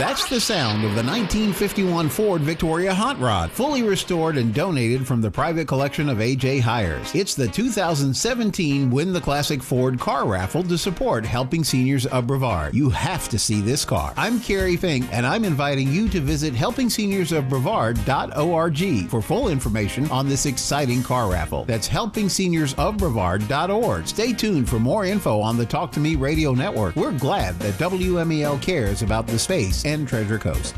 That's the sound of the 1951 Ford Victoria Hot Rod, fully restored and donated from the private collection of A.J. Hires. It's the 2017 Win the Classic Ford Car Raffle to support Helping Seniors of Brevard. You have to see this car. I'm Kerry Fink, and I'm inviting you to visit helpingseniors.brevard.org for full information on this exciting car raffle. That's helpingseniors.brevard.org. Stay tuned for more info on the Talk to Me radio network. We're glad that WMEL cares about the space and Treasure Coast.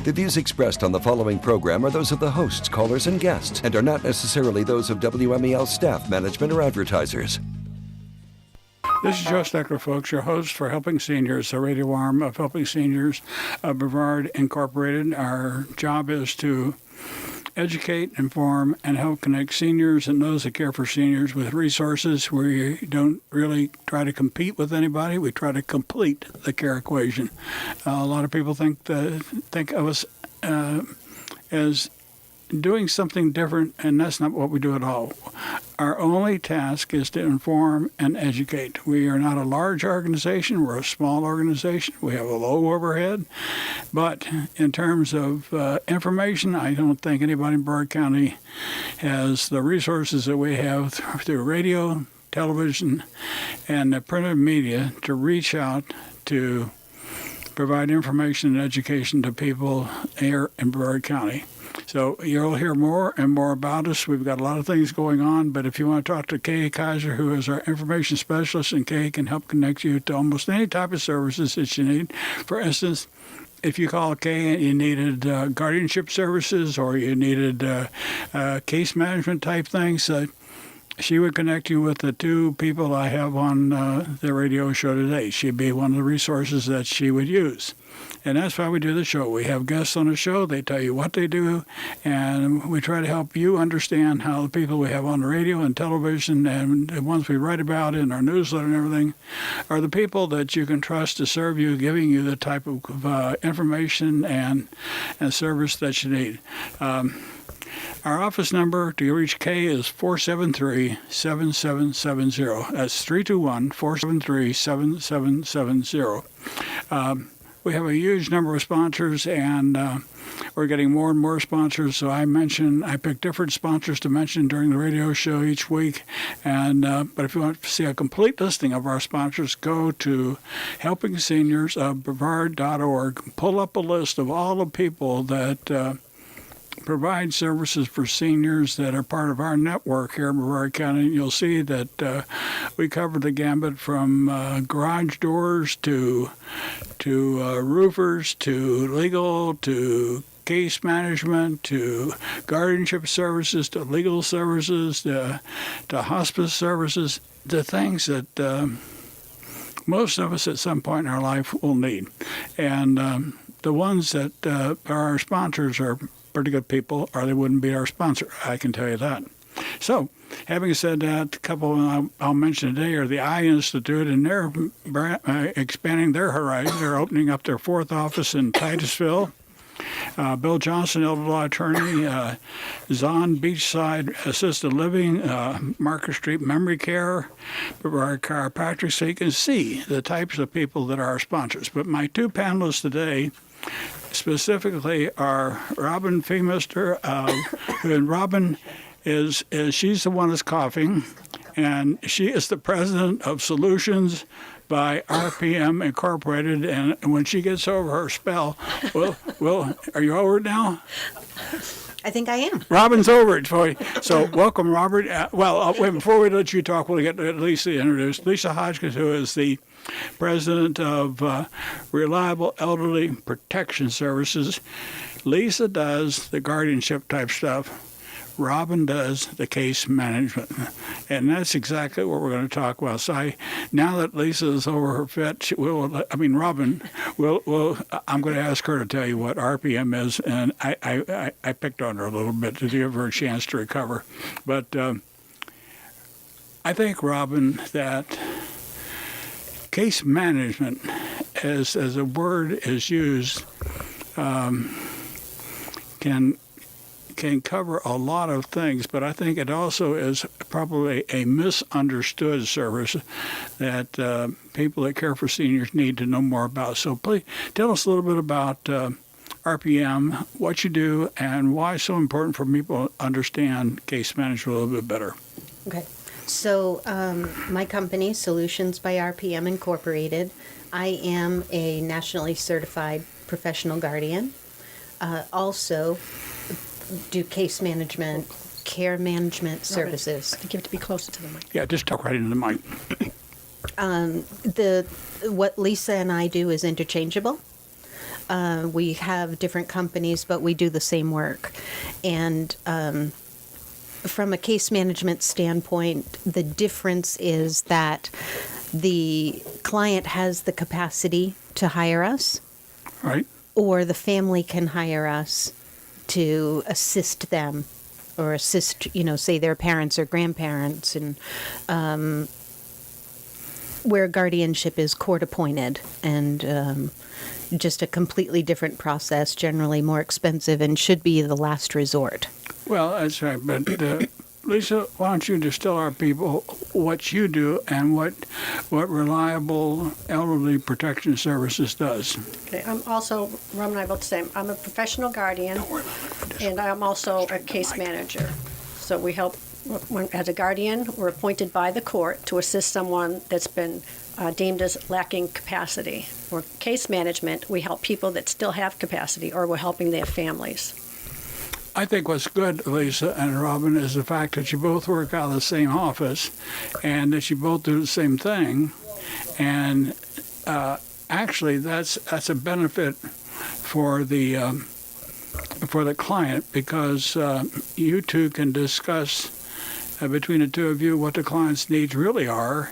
The views expressed on the following program are those of the hosts, callers, and guests, and are not necessarily those of WMEL staff, management, or advertisers. This is Joe Steckler, folks, your host for Helping Seniors, the radio arm of Helping Seniors of Brevard Incorporated. Our job is to educate, inform, and help connect seniors and those that care for seniors with resources. We don't really try to compete with anybody. We try to complete the care equation. A lot of people think of us as doing something different, and that's not what we do at all. Our only task is to inform and educate. We are not a large organization. We're a small organization. We have a low overhead. But in terms of information, I don't think anybody in Brevard County has the resources that we have through radio, television, and the printed media to reach out to provide information and education to people here in Brevard County. So you'll hear more and more about us. We've got a lot of things going on, but if you want to talk to Kay Kaiser, who is our information specialist, and Kay can help connect you to almost any type of services that you need. For instance, if you call Kay and you needed guardianship services or you needed case management type things, she would connect you with the two people I have on the radio show today. She'd be one of the resources that she would use. And that's why we do the show. We have guests on the show. They tell you what they do, and we try to help you understand how the people we have on the radio and television and the ones we write about in our newsletter and everything are the people that you can trust to serve you, giving you the type of information and service that you need. Our office number to reach Kay is 473-7770. That's 321-473-7770. We have a huge number of sponsors, and we're getting more and more sponsors. So I pick different sponsors to mention during the radio show each week. And but if you want to see a complete listing of our sponsors, go to helpingseniors.brevard.org. Pull up a list of all the people that provide services for seniors that are part of our network here in Brevard County. You'll see that we cover the gambit from garage doors to roofers to legal to case management to guardianship services to legal services to hospice services, the things that most of us at some point in our life will need. And the ones that are our sponsors are pretty good people, or they wouldn't be our sponsor. I can tell you that. So, having said that, a couple I'll mention today are the Eye Institute, and they're expanding their horizons. They're opening up their fourth office in Titusville. Bill Johnson, elder law attorney, Zahn Beachside Assisted Living, Market Street Memory Care, our chiropractic, so you can see the types of people that are our sponsors. But my two panelists today specifically are Robin Phemister, and Robin she's the one that's coughing, and she is the president of Solutions by R.P.M. Incorporated, and when she gets over her spell, are you over it now? I think I am. Robin's over it for you. So welcome, Robert. Wait, before we let you talk, we'll get Lisa introduced. Lisa Hodgins, who is the president of Reliable Elderly Protection Services. Lisa does the guardianship type stuff. Robin does the case management, and that's exactly what we're going to talk about. So now that Lisa is over her fit, Robin, I'm going to ask her to tell you what RPM is, and I picked on her a little bit to give her a chance to recover. But I think, Robin, that case management, as a word is used, can can cover a lot of things, but I think it also is probably a misunderstood service that people that care for seniors need to know more about. So please tell us a little bit about RPM, what you do, and why it's so important for people to understand case management a little bit better. Okay. So my company, Solutions by RPM Incorporated, I am a nationally certified professional guardian. Also do case management, care management services. I think you have to be closer to the mic. Yeah, just talk right into the mic. What Lisa and I do is interchangeable. We have different companies, but we do the same work. And from a case management standpoint, the difference is that the client has the capacity to hire us, Right? or the family can hire us to assist them or assist, say their parents or grandparents, and where guardianship is court appointed and just a completely different process, generally more expensive, and should be the last resort. Well, that's right. But Lisa, why don't you just tell our people what you do and what Reliable Elderly Protection Services does? Okay, I'm also, Rob and I both say, I'm a professional guardian, and I'm also a case manager. So we help, as a guardian, we're appointed by the court to assist someone that's been deemed as lacking capacity. For case management, we help people that still have capacity, or we're helping their families. I think what's good, Lisa and Robin, is the fact that you both work out of the same office and that you both do the same thing. And actually, that's a benefit for the client, because you two can discuss between the two of you what the client's needs really are,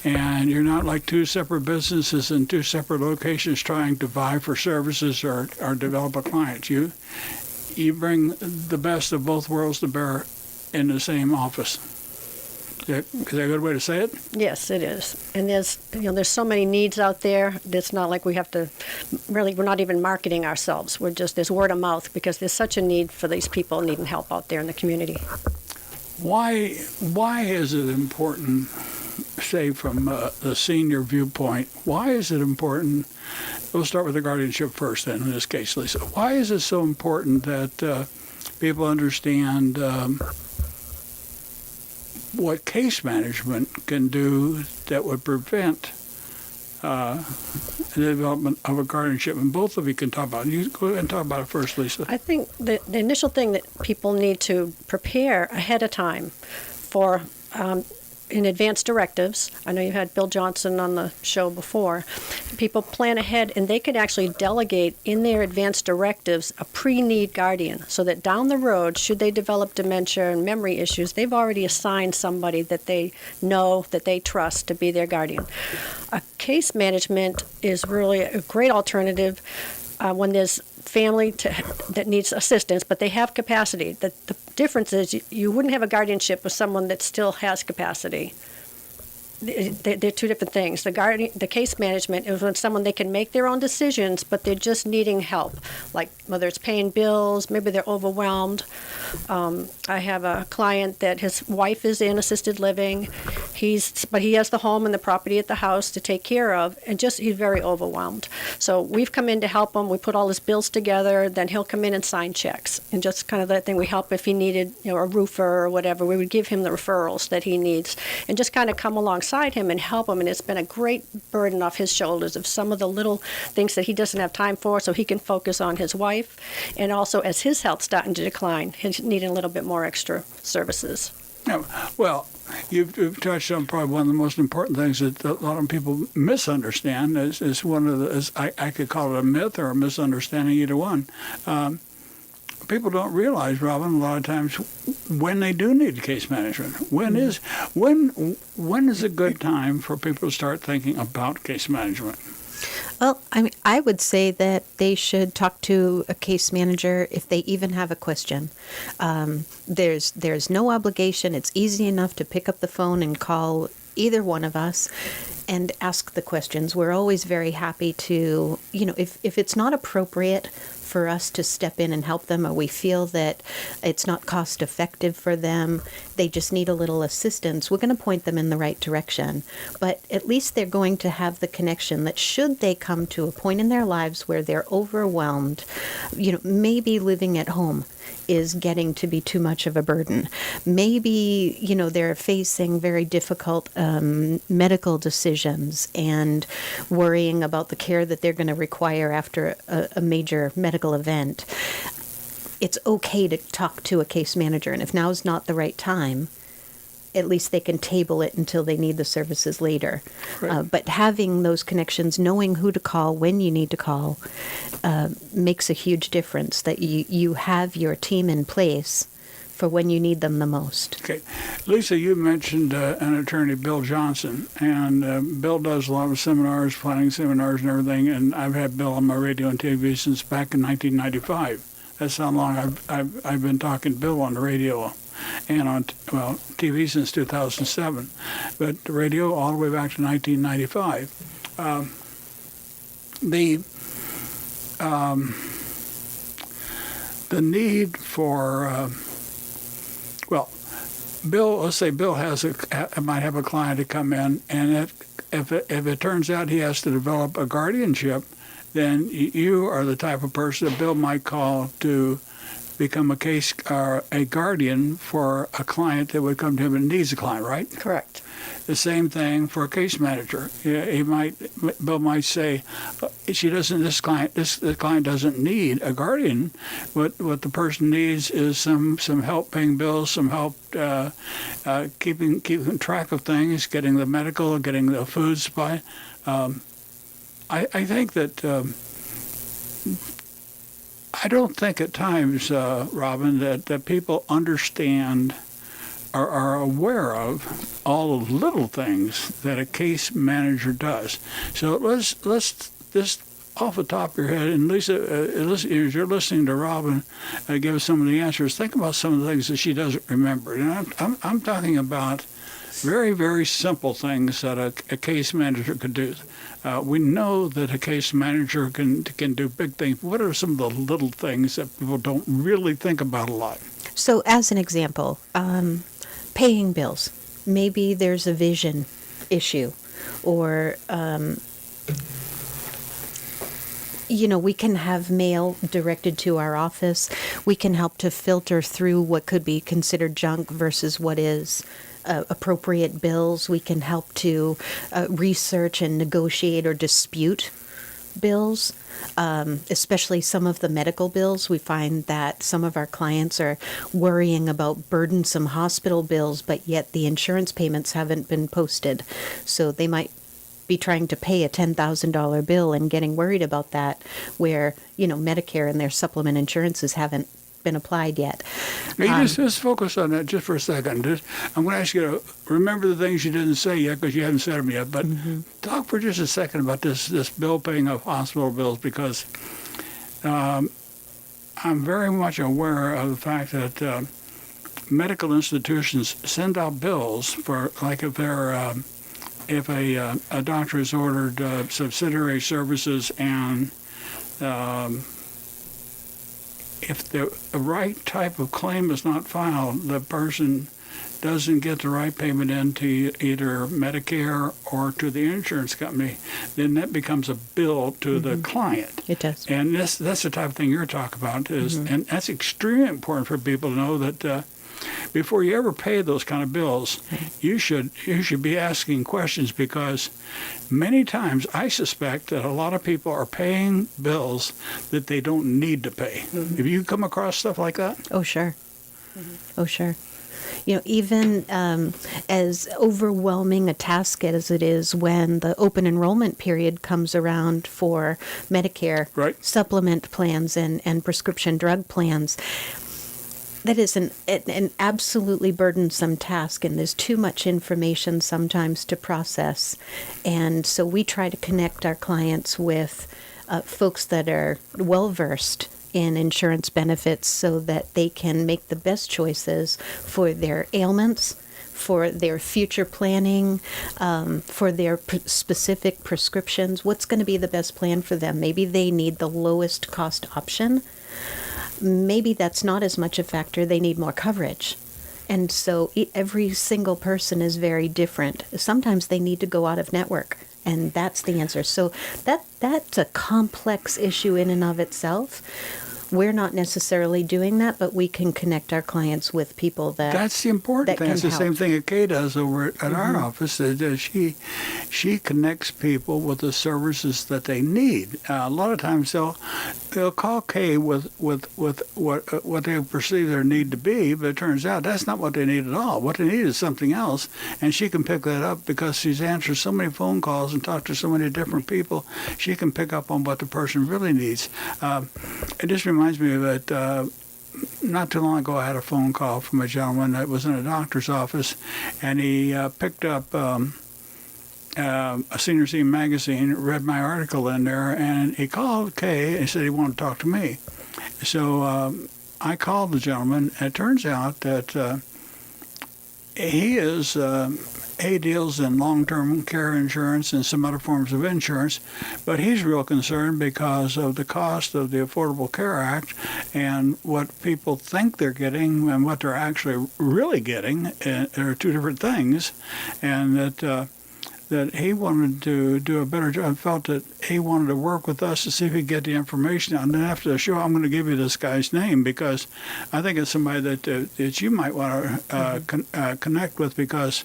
and you're not like two separate businesses in two separate locations trying to vie for services or develop a client. You bring the best of both worlds to bear in the same office. Is that a good way to say it? Yes, it is. And there's so many needs out there. It's not like we have to, really, we're not even marketing ourselves. There's word of mouth, because there's such a need for these people needing help out there in the community. Why is it important, say from the senior viewpoint, why is it important? We'll start with the guardianship first then, in this case, Lisa. Why is it so important that people understand what case management can do that would prevent the development of a guardianship? And both of you can talk about it. You go ahead and talk about it first, Lisa. I think the initial thing that people need to prepare ahead of time for in advance directives. I know you had Bill Johnson on the show before. People plan ahead, and they could actually delegate in their advance directives a pre-need guardian, so that down the road, should they develop dementia and memory issues, they've already assigned somebody that they know, that they trust to be their guardian. Case management is really a great alternative when there's family that needs assistance, but they have capacity. The difference is you wouldn't have a guardianship with someone that still has capacity. They're two different things. The case management is when someone, they can make their own decisions, but they're just needing help, like whether it's paying bills, maybe they're overwhelmed. I have a client that his wife is in assisted living, but he has the home and the property at the house to take care of, and he's very overwhelmed. So we've come in to help him. We put all his bills together, then he'll come in and sign checks, and just kind of that thing. We help if he needed, a roofer or whatever. We would give him the referrals that he needs, and just kind of come alongside him and help him. And it's been a great burden off his shoulders of some of the little things that he doesn't have time for, so he can focus on his wife, and also as his health's starting to decline, he's needing a little bit more extra services. Yeah, well, you've touched on probably one of the most important things that a lot of people misunderstand. Is one of the, I could call it a myth or a misunderstanding, either one. People don't realize, Robin, a lot of times when they do need case management. When is a good time for people to start thinking about case management? Well, I would say that they should talk to a case manager if they even have a question. There's no obligation. It's easy enough to pick up the phone and call either one of us. and ask the questions. We're always very happy to, if it's not appropriate for us to step in and help them, or we feel that it's not cost effective for them, they just need a little assistance, we're going to point them in the right direction. But at least they're going to have the connection that should they come to a point in their lives where they're overwhelmed, maybe living at home is getting to be too much of a burden. Maybe, they're facing very difficult medical decisions and worrying about the care that they're going to require after a major medical event. It's okay to talk to a case manager, and if now is not the right time, at least they can table it until they need the services later. Right. But having those connections, knowing who to call, when you need to call, makes a huge difference, that you have your team in place for when you need them the most. Okay. Lisa, you mentioned an attorney, Bill Johnson, and Bill does a lot of seminars, planning seminars and everything, and I've had Bill on my radio and TV since back in 1995. That's how long I've been talking to Bill on the radio and on TV since 2007, but the radio all the way back to 1995. The need for Bill. Let's say Bill might have a client to come in, and if it turns out he has to develop a guardianship, then you are the type of person that Bill might call to become a guardian for a client that would come to him and needs a client, right? Correct. The same thing for a case manager. Bill might say, the client doesn't need a guardian. What the person needs is some help paying bills, some help keeping track of things, getting the medical, getting the food supply. I think that I don't think at times, Robin, that people understand or are aware of all the little things that a case manager does. So let's just off the top of your head, and Lisa, as you're listening to Robin give us some of the answers, think about some of the things that she doesn't remember. And I'm talking about very, very simple things that a case manager could do. We know that a case manager can do big things. What are some of the little things that people don't really think about a lot? So as an example, paying bills. Maybe there's a vision issue, or we can have mail directed to our office. We can help to filter through what could be considered junk versus what is appropriate bills. We can help to research and negotiate or dispute bills, especially some of the medical bills. We find that some of our clients are worrying about burdensome hospital bills, but yet the insurance payments haven't been posted. So they might be trying to pay a $10,000 bill and getting worried about that, where, Medicare and their supplement insurances haven't been applied yet. Now, just focus on that just for a second. I'm going to ask you to remember the things you didn't say yet, because you haven't said them yet, but talk for just a second about this bill paying of hospital bills, because I'm very much aware of the fact that medical institutions send out bills for, like, if a doctor has ordered subsidiary services, and if the right type of claim is not filed, the person doesn't get the right payment into either Medicare or to the insurance company, then that becomes a bill to the client. It does. And that's the type of thing you're talking about. And that's extremely important for people to know that before you ever pay those kind of bills, you should be asking questions, because many times I suspect that a lot of people are paying bills that they don't need to pay. Have you come across stuff like that? Oh, sure. Oh, sure. Even as overwhelming a task as it is when the open enrollment period comes around for Medicare, right, supplement plans and prescription drug plans, that is an absolutely burdensome task, and there's too much information sometimes to process. And so we try to connect our clients with folks that are well-versed in insurance benefits, so that they can make the best choices for their ailments, for their future planning, for their specific prescriptions. What's going to be the best plan for them? Maybe they need the lowest cost option. Maybe that's not as much a factor. They need more coverage. And so every single person is very different. Sometimes they need to go out of network, and that's the answer. So that's a complex issue in and of itself. We're not necessarily doing that, but we can connect our clients with people that That's the important thing. It's the same thing that Kay does over at our office. That she connects people with the services that they need. A lot of times they'll call Kay with what they perceive their need to be, but it turns out that's not what they need at all. What they need is something else, and she can pick that up because she's answered so many phone calls and talked to so many different people. She can pick up on what the person really needs. It just reminds me of that. Not too long ago, I had a phone call from a gentleman that was in a doctor's office, and he picked up a Senior Scene magazine, read my article in there, and he called Kay and said he wanted to talk to me. So I called the gentleman, and it turns out that he deals in long-term care insurance and some other forms of insurance, but he's real concerned because of the cost of the Affordable Care Act and what people think they're getting and what they're actually really getting. Are two different things, and that he wanted to do a better job. I felt that he wanted to work with us to see if he could get the information out. And then after the show, I'm going to give you this guy's name because I think it's somebody that you might want to connect with because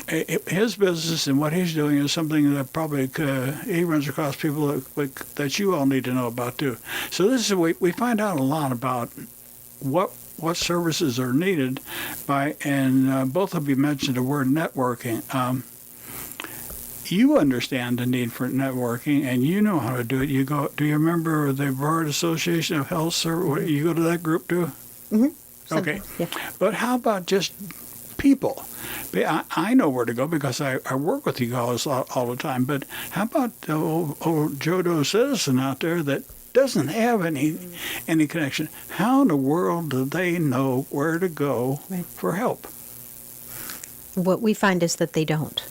his business and what he's doing is something that probably he runs across people that you all need to know about too. So this is we find out a lot about what services are needed and both of you mentioned the word networking. You understand the need for networking, and you know how to do it. Do you remember the Brevard Association of Health Services? You go to that group too? Mm-hmm. Okay. Yeah. But how about just people? I know where to go because I work with you guys all the time. But how about old Joe Doe citizen out there that doesn't have any connection? How in the world do they know where to go for help? What we find is that they don't.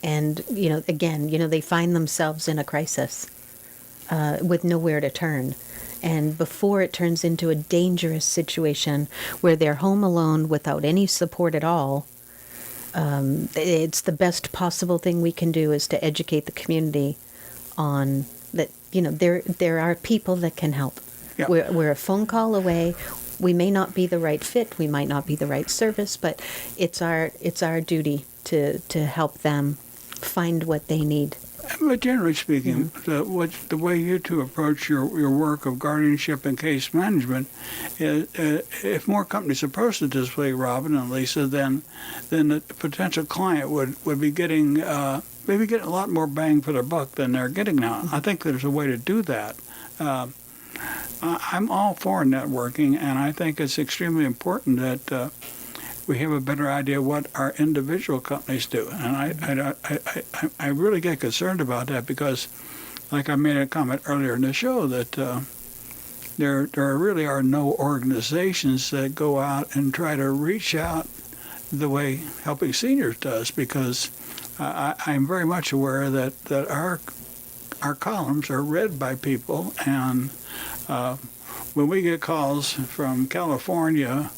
And, they find themselves in a crisis with nowhere to turn. And before it turns into a dangerous situation where they're home alone without any support at all, it's the best possible thing we can do is to educate the community on that, there are people that can help. Yep. We're a phone call away. We may not be the right fit. We might not be the right service, but it's our duty to help them find what they need. But generally speaking, the way you two approach your work of guardianship and case management, is, if more companies approached it this way, Robin and Lisa, then the potential client would be getting maybe getting a lot more bang for their buck than they're getting now. I think there's a way to do that. I'm all for networking, and I think it's extremely important that we have a better idea what our individual companies do. And I really get concerned about that because, like I made a comment earlier in the show, that there really are no organizations that go out and try to reach out the way Helping Seniors does, because I'm very much aware that our columns are read by people, and when we get calls from California,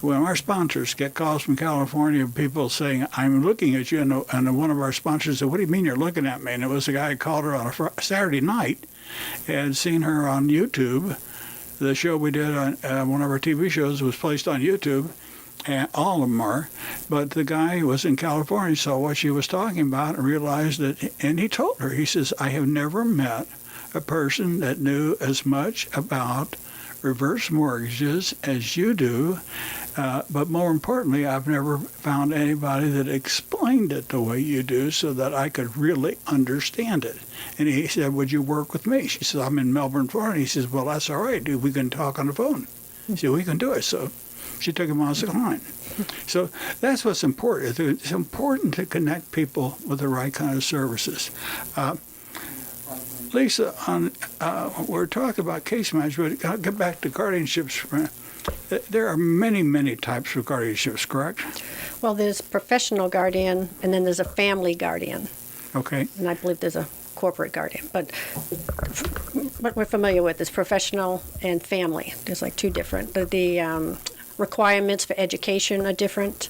when our sponsors get calls from California, people saying, I'm looking at you, and one of our sponsors said, what do you mean you're looking at me? And it was a guy who called her on a Saturday night and seen her on YouTube. The show we did on one of our TV shows was placed on YouTube, and all of them are. But the guy who was in California saw what she was talking about and realized that, and he told her, he says, I have never met a person that knew as much about reverse mortgages as you do, but more importantly, I've never found anybody that explained it the way you do so that I could really understand it. And he said, would you work with me? She said, I'm in Melbourne, Florida. He says, well, that's all right, dude. We can talk on the phone. She said, we can do it. So she took him on as a client. So that's what's important. It's important to connect people with the right kind of services. Lisa, we're talking about case management. I'll get back to guardianships There are many, many types of guardianships, correct? Well, there's professional guardian, and then there's a family guardian, Okay. and I believe there's a corporate guardian. But what we're familiar with is professional and family. There's like two different. The requirements for education are different.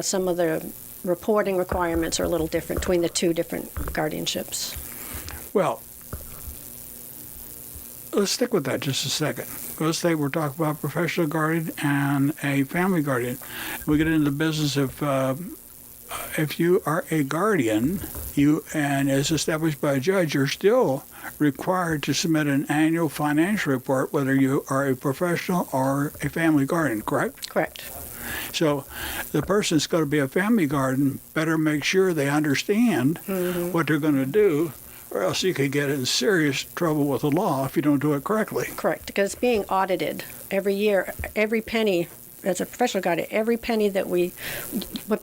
Some of the reporting requirements are a little different between the two different guardianships. Well, let's stick with that just a second. Let's say we're talking about professional guardian and a family guardian. We get into the business of if you are a guardian, and as established by a judge, you're still required to submit an annual financial report, whether you are a professional or a family guardian, correct? Correct. So the person that's going to be a family guardian better make sure they understand what they're going to do, or else you could get in serious trouble with the law if you don't do it correctly. Correct, because it's being audited every year. Every penny, as a professional guardian, every penny that we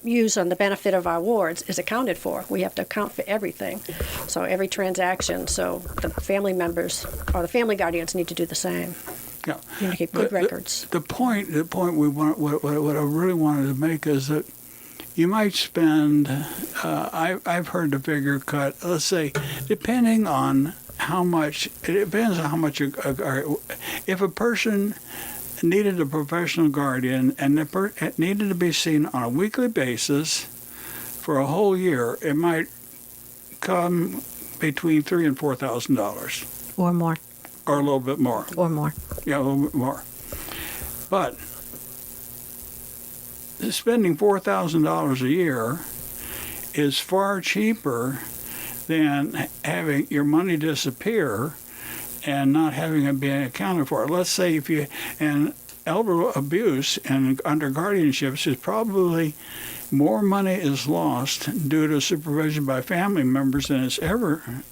use on the benefit of our wards is accounted for. We have to account for everything. So every transaction, so the family members or the family guardians need to do the same. Yeah. You need to keep good records. The point we want, what I really wanted to make is that you might spend, I've heard the figure cut, let's say, depending on how much, it depends on how much, if a person needed a professional guardian and it needed to be seen on a weekly basis for a whole year, it might come between $3,000 and $4,000. Or more. Or a little bit more. Or more. Yeah, a little bit more. But spending $4,000 a year is far cheaper than having your money disappear and not having it being accounted for. Let's say if you, and elder abuse and under guardianships is probably more money is lost due to supervision by family members than it's ever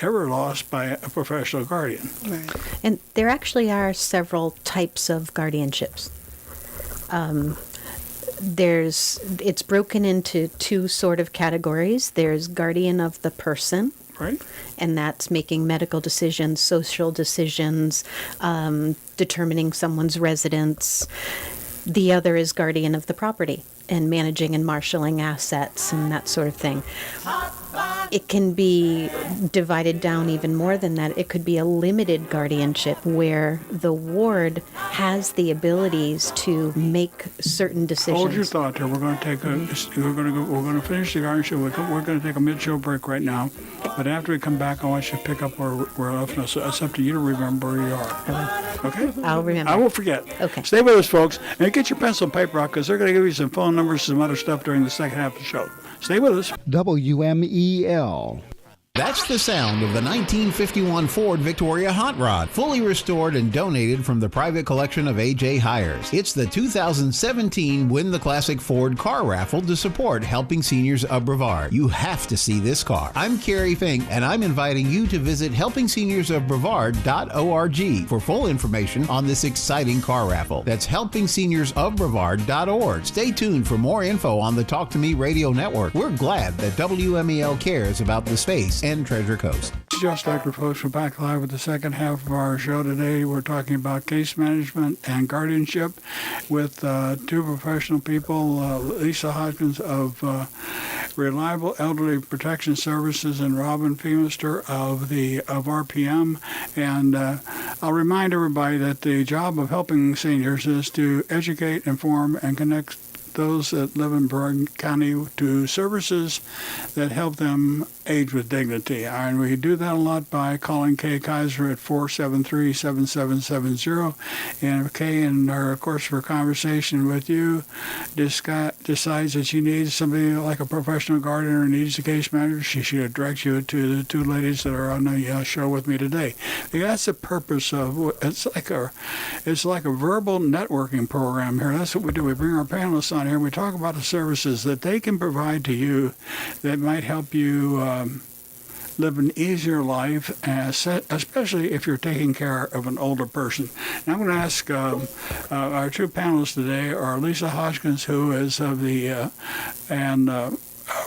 lost by a professional guardian. Right. And there actually are several types of guardianships. It's broken into two sort of categories. There's guardian of the person, Right? and that's making medical decisions, social decisions, determining someone's residence. The other is guardian of the property and managing and marshaling assets and that sort of thing. It can be divided down even more than that. It could be a limited guardianship where the ward has the abilities to make certain decisions. Hold your thought there. We're going to take we're going to finish the guardianship. We're going to take a mid-show break right now. But after we come back, I want you to pick up where we're left. So it's up to you to remember where you are. Okay? I'll remember. I won't forget. Okay. Stay with us, folks, and get your pencil and paper out because they're going to give you some phone numbers, some other stuff during the second half of the show. Stay with us. WMEL. That's the sound of the 1951 Ford Victoria Hot Rod, fully restored and donated from the private collection of A.J. Hires. It's the 2017 Win the Classic Ford car raffle to support Helping Seniors of Brevard. You have to see this car. I'm Kerry Fink, and I'm inviting you to visit helpingseniors.brevard.org for full information on this exciting car raffle. That's helpingseniors.brevard.org. Stay tuned for more info on the Talk to Me radio network. We're glad that WMEL cares about the space and Treasure Coast. This is Joe Steckler, folks. We're back live with the second half of our show today. We're talking about case management and guardianship with two professional people, Lisa Hodgins of Reliable Elderly Protection Services and Robin Phemister of R.E.P.S. And I'll remind everybody that the job of helping seniors is to educate, inform, and connect those that live in Brevard County to services that help them age with dignity. And we do that a lot by calling Kay Kaiser at 473-7770. And if Kay, in her course of her conversation with you, decides that she needs somebody like a professional guardian or needs a case manager, she should direct you to the two ladies that are on the show with me today. Because that's the purpose of it's like a verbal networking program here. That's what we do. We bring our panelists on here and we talk about the services that they can provide to you that might help you live an easier life, especially if you're taking care of an older person. Now I'm going to ask our two panelists today are Lisa Hodgins, who is of the and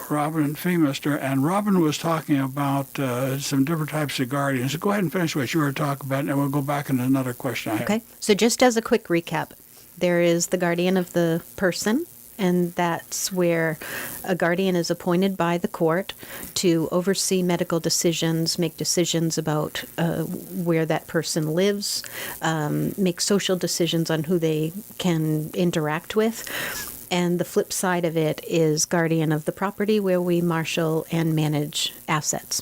Robin Phemister, and Robin was talking about some different types of guardians. Go ahead and finish what you were talking about, and we'll go back into another question I have. Okay, so just as a quick recap, there is the guardian of the person, and that's where a guardian is appointed by the court to oversee medical decisions, make decisions about where that person lives, make social decisions on who they can interact with. And the flip side of it is guardian of the property, where we marshal and manage assets.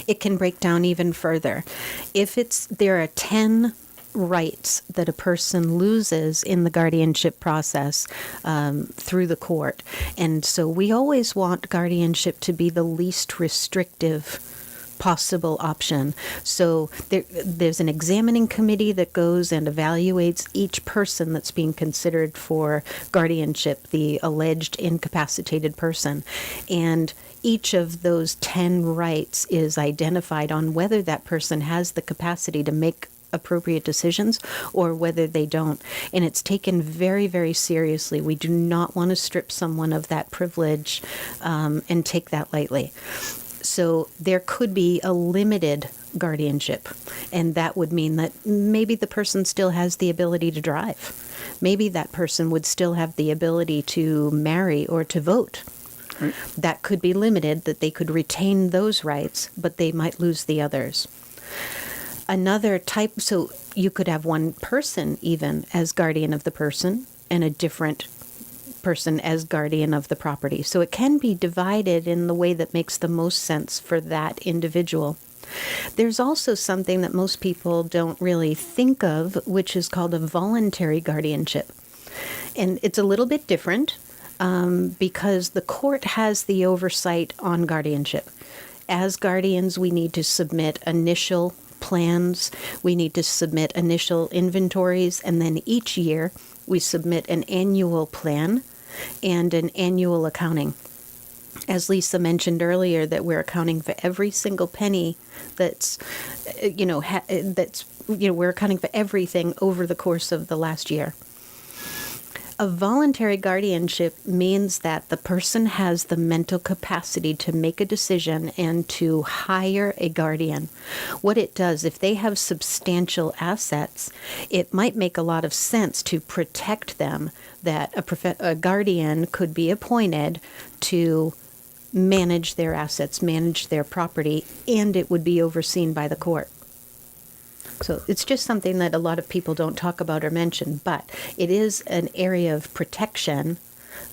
It can break down even further. If there are 10 rights that a person loses in the guardianship process through the court. And so we always want guardianship to be the least restrictive possible option. So there's an examining committee that goes and evaluates each person that's being considered for guardianship, the alleged incapacitated person. And each of those 10 rights is identified on whether that person has the capacity to make appropriate decisions or whether they don't. And it's taken very, very seriously. We do not want to strip someone of that privilege and take that lightly. So there could be a limited guardianship, and that would mean that maybe the person still has the ability to drive. Maybe that person would still have the ability to marry or to vote. Right. That could be limited, that they could retain those rights, but they might lose the others. Another type, so you could have one person even as guardian of the person and a different person as guardian of the property. So it can be divided in the way that makes the most sense for that individual. There's also something that most people don't really think of, which is called a voluntary guardianship. And it's a little bit different because the court has the oversight on guardianship. As guardians, we need to submit initial plans, we need to submit initial inventories, and then each year we submit an annual plan and an annual accounting. As Lisa mentioned earlier, that we're accounting for every single penny that's, we're accounting for everything over the course of the last year. A voluntary guardianship means that the person has the mental capacity to make a decision and to hire a guardian. What it does, if they have substantial assets, it might make a lot of sense to protect them, that a guardian could be appointed to manage their assets, manage their property, and it would be overseen by the court. So it's just something that a lot of people don't talk about or mention, but it is an area of protection.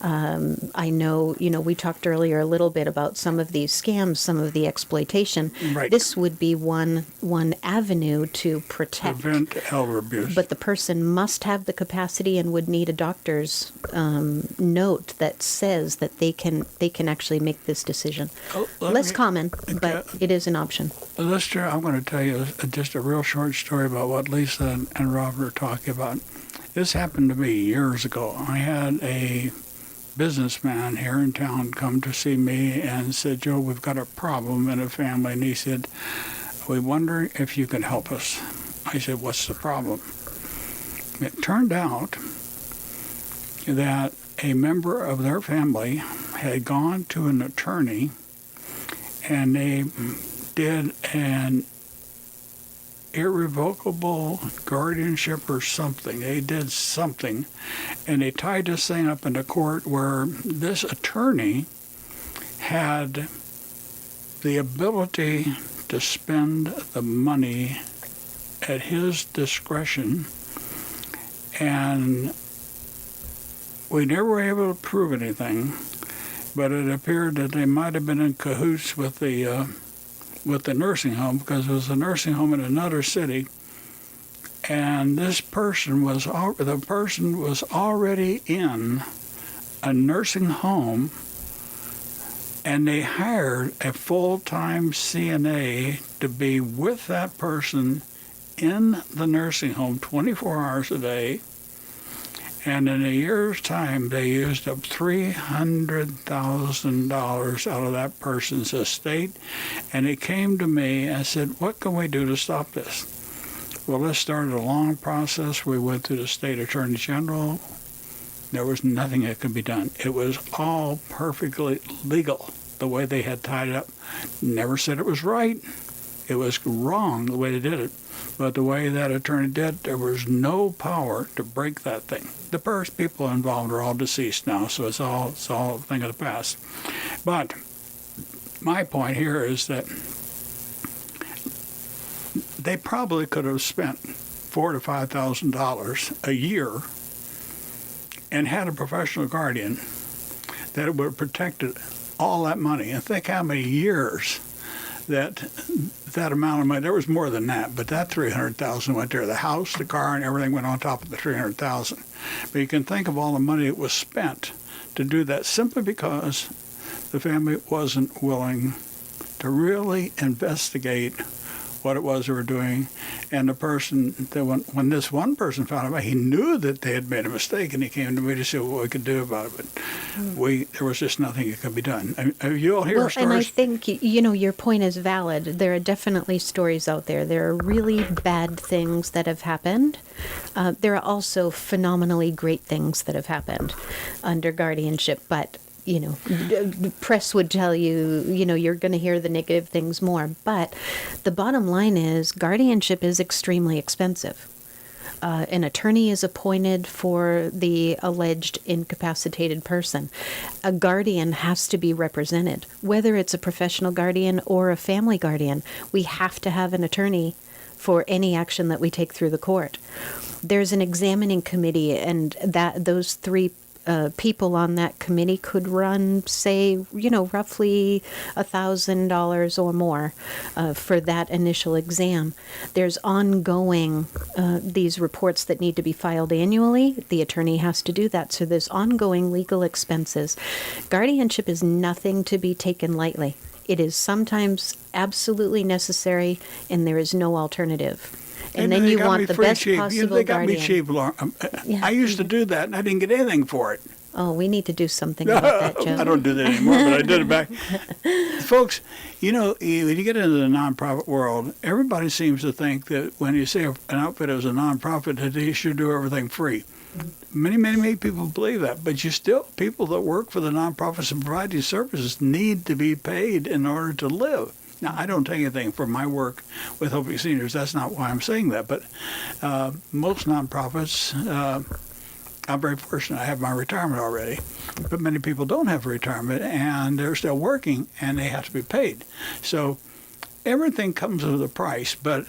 I know, we talked earlier a little bit about some of these scams, some of the exploitation. Right. This would be one avenue to prevent elder abuse. But the person must have the capacity and would need a doctor's note that says that they can actually make this decision. Less common, but it is an option. Lester, I'm going to tell you just a real short story about what Lisa and Robert are talking about. This happened to me years ago. I had a businessman here in town come to see me and said, Joe, we've got a problem in a family. And he said, we wonder if you can help us. I said, what's the problem? It turned out that a member of their family had gone to an attorney and they did an irrevocable guardianship or something. They did something, and they tied this thing up in the court where this attorney had the ability to spend the money at his discretion, and we never were able to prove anything, but it appeared that they might have been in cahoots with the nursing home, because it was a nursing home in another city, and the person was already in a nursing home, and they hired a full-time CNA to be with that person in the nursing home 24 hours a day. And in a year's time, they used up $300,000 out of that person's estate. And he came to me and said, what can we do to stop this? Well, this started a long process. We went to the state attorney general. There was nothing that could be done. It was all perfectly legal, the way they had tied it up. Never said it was right. It was wrong the way they did it. But the way that attorney did, there was no power to break that thing. The first people involved are all deceased now, so it's all a thing of the past. But my point here is that they probably could have spent $4,000 to $5,000 a year and had a professional guardian that would have protected all that money. And think how many years that amount of money, there was more than that, but that $300,000 went there. The house, the car, and everything went on top of the $300,000. But you can think of all the money that was spent to do that simply because the family wasn't willing to really investigate what it was they were doing. And the person, when this one person found out, he knew that they had made a mistake, and he came to me to see what we could do about it. But there was just nothing that could be done. You all hear stories? And I think, your point is valid. There are definitely stories out there. There are really bad things that have happened. There are also phenomenally great things that have happened under guardianship, but the press would tell you, you're going to hear the negative things more. But the bottom line is guardianship is extremely expensive. An attorney is appointed for the alleged incapacitated person. A guardian has to be represented, whether it's a professional guardian or a family guardian. We have to have an attorney for any action that we take through the court. There's an examining committee, and those three people on that committee could run, say, roughly $1,000 or more for that initial exam. There's ongoing, these reports that need to be filed annually. The attorney has to do that. So there's ongoing legal expenses. Guardianship is nothing to be taken lightly. It is sometimes absolutely necessary, and there is no alternative. And then you want the best possible They got guardian. me cheap. I used to do that, and I didn't get anything for it. Oh, we need to do something about that, Joe. I don't do that anymore, but I did it back. Folks, when you get into the nonprofit world, everybody seems to think that when you say an outfit is a nonprofit, that they should do everything free. Many people believe that, but people that work for the nonprofits and provide these services need to be paid in order to live. Now, I don't take anything for my work with Helping Seniors. That's not why I'm saying that. But most nonprofits, I'm very fortunate. I have my retirement already. But many people don't have retirement, and they're still working, and they have to be paid. So everything comes with a price. But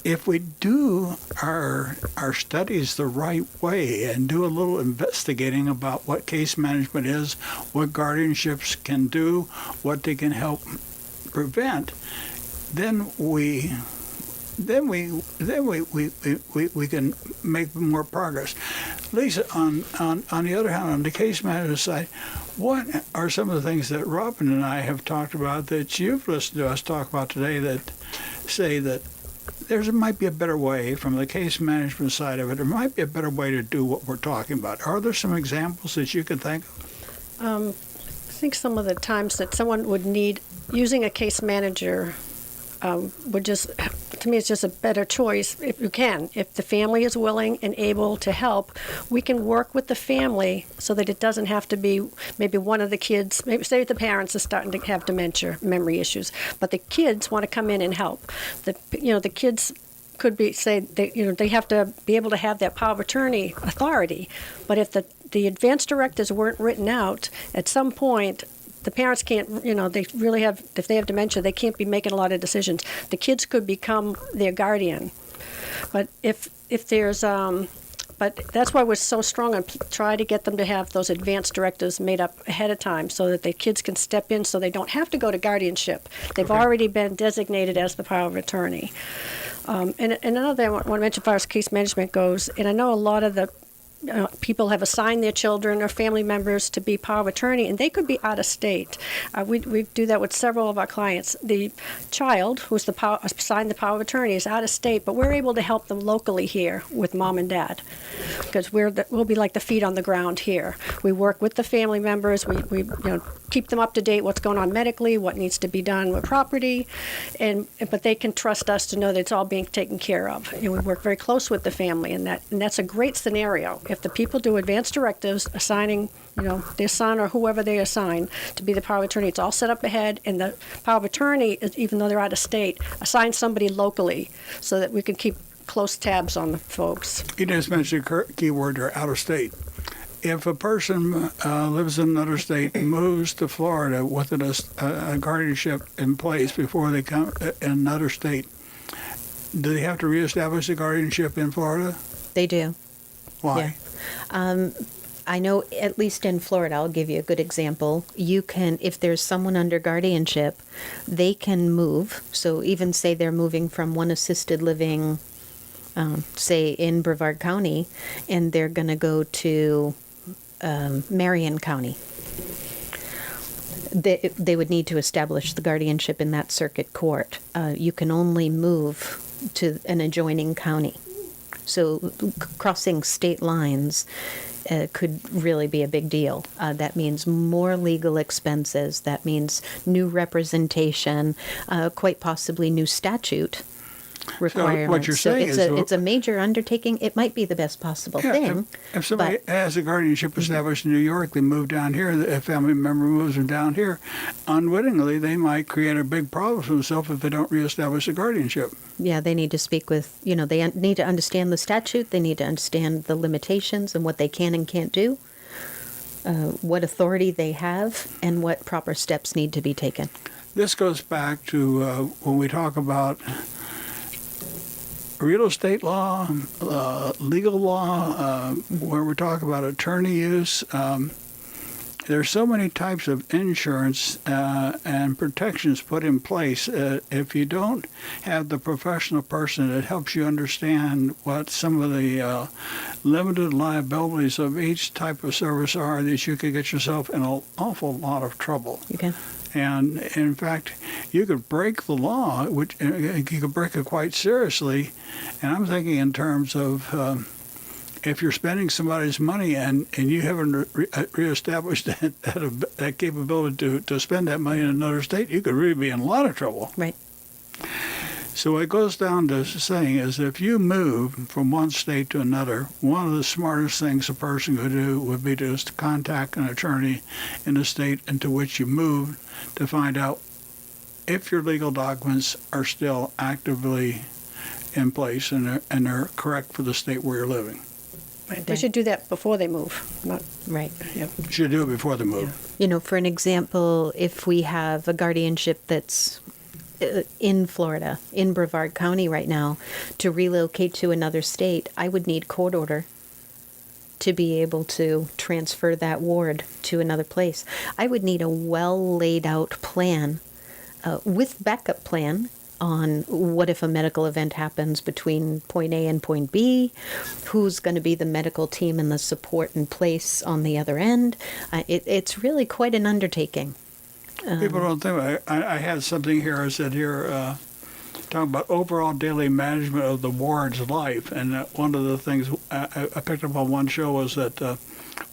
if we do our studies the right way and do a little investigating about what case management is, what guardianships can do, what they can help prevent, then we can make more progress. Lisa, on the other hand, on the case management side, what are some of the things that Robin and I have talked about that you've listened to us talk about today that say that there might be a better way from the case management side of it? There might be a better way to do what we're talking about. Are there some examples that you can think of? I think some of the times that someone would need using a case manager would just, to me, it's just a better choice if you can. If the family is willing and able to help, we can work with the family so that it doesn't have to be maybe one of the kids, maybe say the parents are starting to have dementia, memory issues, but the kids want to come in and help. The kids could be, they have to be able to have that power of attorney authority, but if the advance directives weren't written out, at some point, the parents can't, they really have, if they have dementia, they can't be making a lot of decisions. The kids could become their guardian. But if there's, but that's why we're so strong on try to get them to have those advance directives made up ahead of time so that the kids can step in so they don't have to go to guardianship. They've already been designated as the power of attorney. And another thing I want to mention as far as case management goes, and I know a lot of the people have assigned their children or family members to be power of attorney, and they could be out of state. We do that with several of our clients. The child who's assigned the power of attorney is out of state, but we're able to help them locally here with mom and dad because we'll be like the feet on the ground here. We work with the family members. We keep them up to date what's going on medically, what needs to be done with property, but they can trust us to know that it's all being taken care of. We work very close with the family, and that's a great scenario. if the people do advance directives assigning, their son or whoever they assign to be the power of attorney, it's all set up ahead, and the power of attorney, even though they're out of state, assigns somebody locally so that we can keep close tabs on the folks. You just mentioned a key word there, out of state. If a person lives in another state and moves to Florida with a guardianship in place before they come in another state, do they have to reestablish the guardianship in Florida? They do. Why? Yeah. I know, at least in Florida, I'll give you a good example. You can, if there's someone under guardianship, they can move. So even say they're moving from one assisted living, say in Brevard County, and they're going to go to Marion County. They would need to establish the guardianship in that circuit court. You can only move to an adjoining county. So crossing state lines could really be a big deal. That means more legal expenses. That means new representation, quite possibly new statute requirements. So what you're saying is it's a major undertaking. It might be the best possible thing. If somebody has a guardianship established in New York, they move down here, a family member moves them down here, unwittingly they might create a big problem for themselves if they don't reestablish a guardianship. Yeah, they need to speak with, they need to understand the statute, they need to understand the limitations and what they can and can't do, what authority they have, and what proper steps need to be taken. This goes back to when we talk about real estate law, legal law, where we talk about attorney use. There's so many types of insurance and protections put in place. If you don't have the professional person that helps you understand what some of the limited liabilities of each type of service are, that you could get yourself in an awful lot of trouble. You can. And in fact, you could break the law, which you could break it quite seriously. And I'm thinking in terms of if you're spending somebody's money and you haven't reestablished that capability to spend that money in another state, you could really be in a lot of trouble. Right. So it goes down to saying is if you move from one state to another, one of the smartest things a person could do would be to just contact an attorney in the state into which you moved to find out if your legal documents are still actively in place and they're correct for the state where you're living. Right. They should do that before they move. Right. Yep. You should do it before they move. Yeah. For an example, if we have a guardianship that's in Florida, in Brevard County right now, to relocate to another state, I would need court order to be able to transfer that ward to another place. I would need a well laid out plan with backup plan on what if a medical event happens between point A and point B, who's going to be the medical team and the support in place on the other end. It's really quite an undertaking. People don't think I had something here. I said here, talking about overall daily management of the ward's life. And one of the things I picked up on one show was that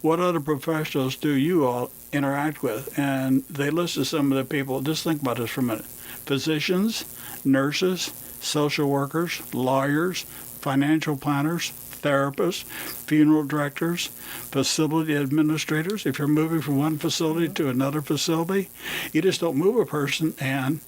what other professionals do you all interact with? And they listed some of the people. Just think about this for a minute. Physicians, nurses, social workers, lawyers, financial planners, therapists, funeral directors, facility administrators. If you're moving from one facility to another facility, you just don't move a person and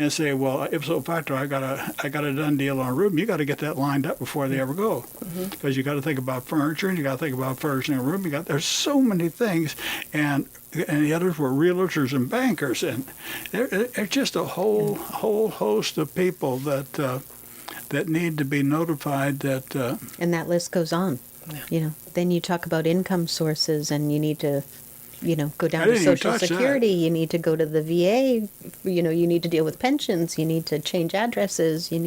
say, well, ipso facto, I got a done deal on a room. You got to get that lined up before they ever go, because you got to think about furniture and you got to think about furnishing a room. There's so many things, and the others were realtors and bankers, and there's just a whole host of people that need to be notified that. And that list goes on. Yeah. Then you talk about income sources, and you need to, go down to Social Security. You need to go to the VA. You need to deal with pensions. You need to change addresses. You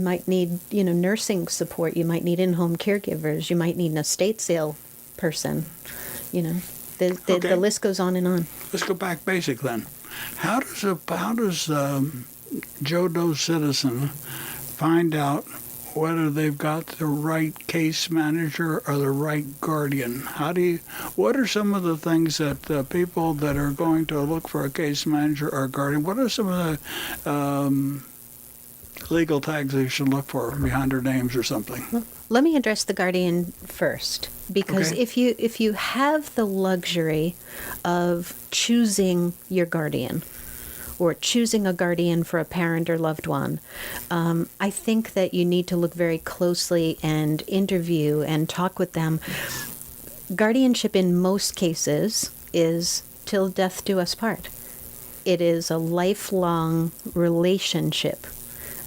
might need, nursing support. You might need in-home caregivers. You might need an estate sale person. The list goes on and on. Let's go back basic then. How does Joe Doe citizen find out whether they've got the right case manager or the right guardian? What are some of the things that people that are going to look for a case manager or guardian, what are some of the legal tags they should look for behind their names or something? Let me address the guardian first, because Okay. if you have the luxury of choosing your guardian or choosing a guardian for a parent or loved one, I think that you need to look very closely and interview and talk with them. Guardianship in most cases is till death do us part. It is a lifelong relationship.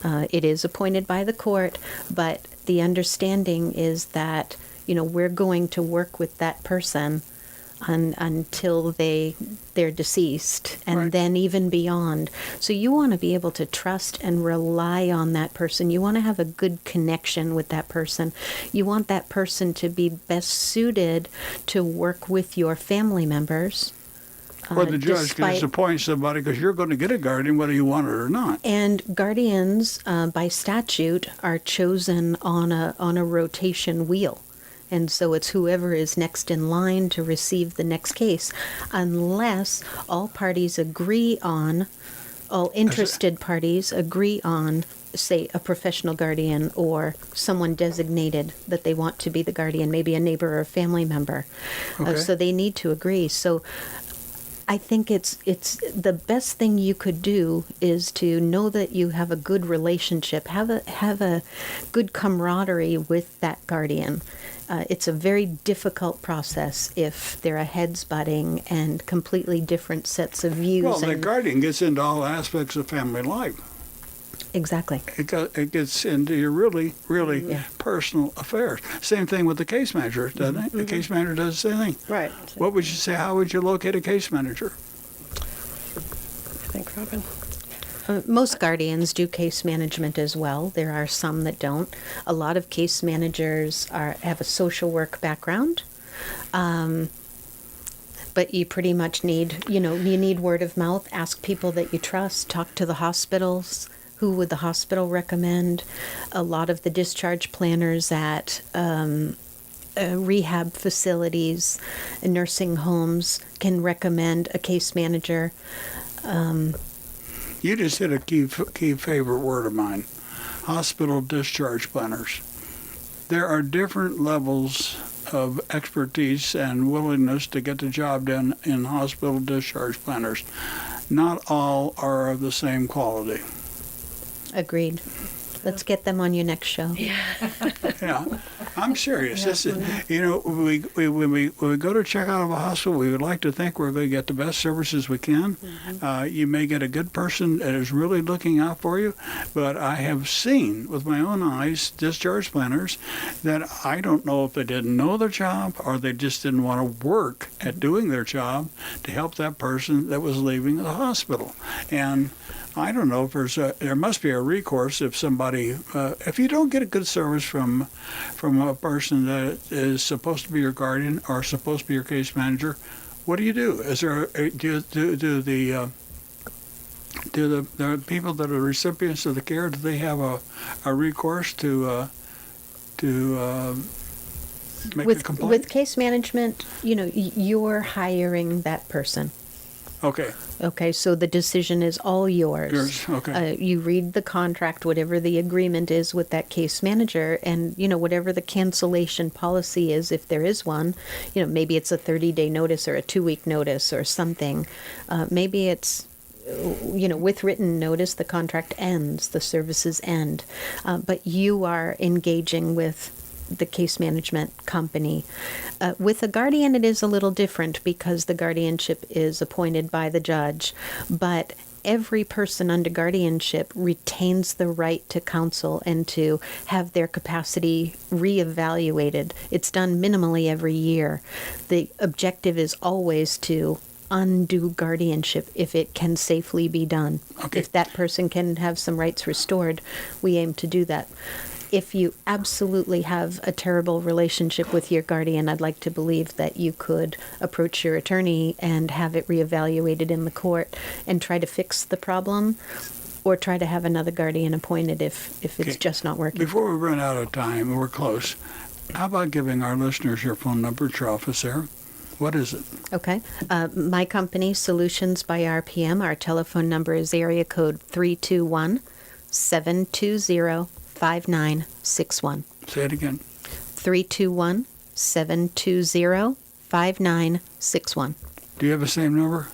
It is appointed by the court, but the understanding is that, we're going to work with that person until they're deceased, and Right. then even beyond. So you want to be able to trust and rely on that person. You want to have a good connection with that person. You want that person to be best suited to work with your family members. Or the judge can just despite- appoint somebody because you're going to get a guardian whether you want it or not. And guardians, by statute, are chosen on a rotation wheel. And so it's whoever is next in line to receive the next case, unless all interested parties agree on, say, a professional guardian or someone designated that they want to be the guardian, maybe a neighbor or a family member. Okay. So they need to agree. So I think it's the best thing you could do is to know that you have a good relationship, have a good camaraderie with that guardian. It's a very difficult process if there are heads butting and completely different sets of views. Well, the and guardian gets into all aspects of family life. Exactly. It gets into your really, really Yeah. personal affairs. Same thing with the case manager, doesn't it? The case manager does the same thing. Right. What would you say? How would you locate a case manager? I think, Robin. Most guardians do case management as well. There are some that don't. A lot of case managers have a social work background. But you pretty much need, you need word of mouth. Ask people that you trust. Talk to the hospitals. Who would the hospital recommend? A lot of the discharge planners at rehab facilities and nursing homes can recommend a case manager. You just hit a key favorite word of mine: hospital discharge planners. There are different levels of expertise and willingness to get the job done in hospital discharge planners. Not all are of the same quality. Agreed. Let's get them on your next show. Yeah, I'm serious. This is, when we go to check out of a hospital, we would like to think we're going to get the best services we can. You may get a good person that is really looking out for you, but I have seen with my own eyes discharge planners that I don't know if they didn't know their job or they just didn't want to work at doing their job to help that person that was leaving the hospital. And I don't know if there must be a recourse if somebody, if you don't get a good service from a person that is supposed to be your guardian or supposed to be your case manager, what do you do? Is there do the people that are recipients of the care, do they have a recourse to make a complaint? With case management, you're hiring that person. Okay. Okay, so the decision is all yours. Yours, okay. You read the contract, whatever the agreement is with that case manager, and whatever the cancellation policy is, if there is one. Maybe it's a 30-day notice or a 2-week notice or something. Maybe it's with written notice, the contract ends, the services end, but you are engaging with the case management company. With a guardian, it is a little different because the guardianship is appointed by the judge, but every person under guardianship retains the right to counsel and to have their capacity reevaluated. It's done minimally every year. The objective is always to undo guardianship if it can safely be done. Okay. If that person can have some rights restored, we aim to do that. If you absolutely have a terrible relationship with your guardian, I'd like to believe that you could approach your attorney and have it reevaluated in the court and try to fix the problem, or try to have another guardian appointed if it's Okay. just not working. Before we run out of time, and we're close, how about giving our listeners your phone number at your office there? What is it? Okay. My company, Solutions by RPM, our telephone number is area code 321 321-720-5961. Say it again. 321-720-5961. Do you have the same number?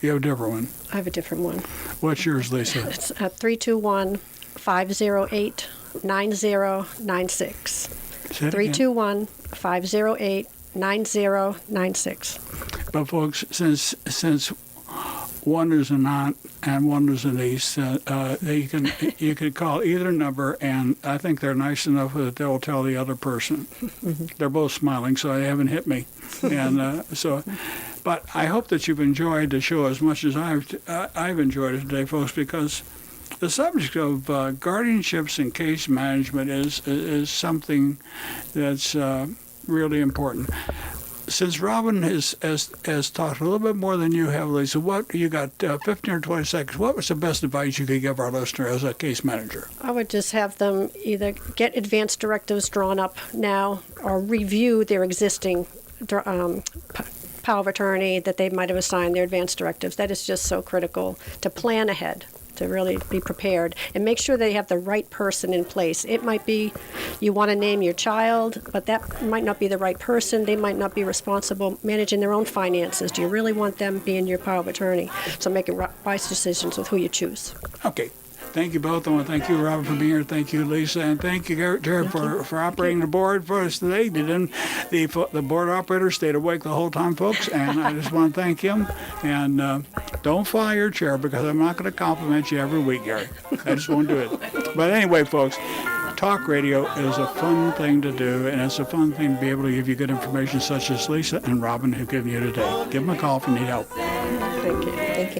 You have a different one. I have a different one. What's yours, Lisa? It's 321-508-9096. Say it again. 321-508-9096. But folks, since one is an aunt and one is a niece, you could call either number, and I think they're nice enough that they'll tell the other person. They're both smiling, so they haven't hit me, and But I hope that you've enjoyed the show as much as I've enjoyed it today, folks, because the subject of guardianships and case management is something that's really important. Since Robin has talked a little bit more than you have, Lisa, what you got 15 or 20 seconds. What was the best advice you could give our listener as a case manager? I would just have them either get advance directives drawn up now or review their existing power of attorney that they might have assigned their advance directives. That is just so critical to plan ahead, to really be prepared and make sure they have the right person in place. It might be you want to name your child, but that might not be the right person. They might not be responsible managing their own finances. Do you really want them being your power of attorney? So making wise decisions with who you choose. Okay. Thank you both. I want to thank you, Robin, for being here. Thank you, Lisa. And thank you, Jared, for operating the board for us today. The board operator stayed awake the whole time, folks, and I just want to thank him. And don't fly your chair, because I'm not going to compliment you every week, Gary. I just won't do it. But anyway, folks, talk radio is a fun thing to do, and it's a fun thing to be able to give you good information such as Lisa and Robin have given you today. Give them a call if you need help. Thank you. Thank you.